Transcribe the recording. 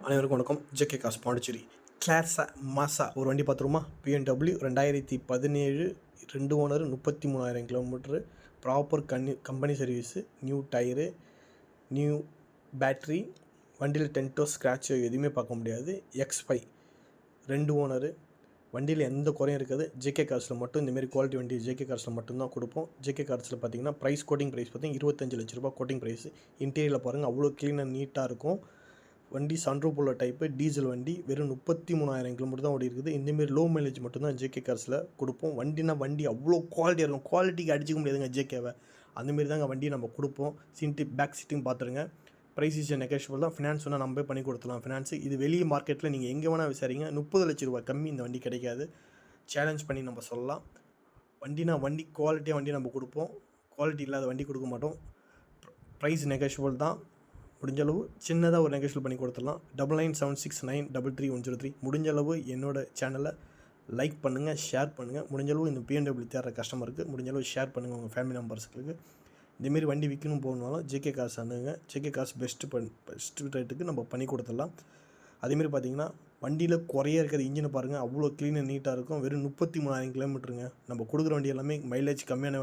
அனைவருக்கும் வணக்கம். JK cars Pondicherry. கிளாஸா மாசா ஒரு வண்டி பார்த்துருமா? BMW 2017 2 owner 33,000 kilometre. Proper company service, new tyre, new battery. வண்டியில் டென்ட்டோ ஸ்க்ராட்சோ எதுவுமே பார்க்க முடியாது. X5 2 owner. வண்டியில் எந்த குறையும் இருக்காது. ஜேகே கார்ஸில் மட்டும் இந்தமாரி குவாலிட்டி வண்டி ஜேகே கார்ஸில் மட்டும்தான் கொடுப்போம். ஜேகே கார்ஸில் பார்த்தீங்கன்னா கோட்டிங் ப்ரைஸ் பார்த்தீங்கன்னா 25 லட்ச ரூபா கோட்டிங் ப்ரைஸு. இன்டீரியரில் பாருங்கள், அவ்வளோ க்ளீனாக நீட்டாக இருக்கும். வண்டி சன்ரூப் உள்ள டைப்பு, டீசல் வண்டி. வெறும் 33,000 கிலோமீட்டர் தான் ஓடி இருக்குது. இந்தமாரி லோ மைலேஜ் மட்டும்தான் ஜேகே கார்ஸில் கொடுப்போம். வண்டி அவ்வளோ குவாலிட்டியாக இருக்கும். குவாலிட்டிக்கு அடிச்சிக்க முடியாதுங்க ஜேகேவை. அந்தமாரி தாங்க வண்டியை நம்ம கொடுப்போம். பேக் சீட்டிங் பார்த்துருங்க. ப்ரைஸ் இஸ் நெகோஷியபிள் தான். ஃபினான்ஸ் வேணால் நம்ம பண்ணி கொடுத்துலாம். ஃபினான்ஸு இது வெளியே மார்க்கெட்டில் நீங்கள் எங்கே வேணால் விசாரிங்க, 30 லட்ச ரூபா கம்மி இந்த வண்டி கிடைக்காது. சேலஞ்ச் பண்ணி நம்ம சொல்லலாம். வண்டி குவாலிட்டியாக வண்டி நம்ம கொடுப்போம். குவாலிட்டி இல்லாத வண்டி கொடுக்க மாட்டோம். ப்ரைஸ் நெகோஷியபிள் தான். முடிஞ்ச அளவு சின்னதாக ஒரு நெகோஷியபிள் பண்ணி கொடுத்துடலாம். 9976933103. முடிஞ்ச அளவு என்னோட சேனலை லைக் பண்ணுங்கள், ஷேர் பண்ணுங்கள். முடிஞ்ச அளவு இந்த BMW தேடுற கஸ்டமருக்கு முடிஞ்ச அளவு ஷேர் பண்ணுங்கள் உங்கள் ஃபேமிலி மெம்பர்ஸுக்கு. இதேமாரி வண்டி விற்கணும் போகணுனாலும் ஜேகே கார்ஸ் அணுங்க. ஜேகே கார்ஸ் பெஸ்ட்டு ரேட்டுக்கு நம்ம பண்ணி கொடுத்துடலாம். அதேமாரி பார்த்தீங்கன்னா வண்டியில் குறைய இருக்கிற இன்ஜினை பாருங்கள், அவ்வளோ க்ளீனாக நீட்டாக இருக்கும். வெறும் 33,000 கிலோமீட்டருங்க. நம்ம கொடுக்குற வண்டி எல்லாமே மைலேஜ் கம்மியான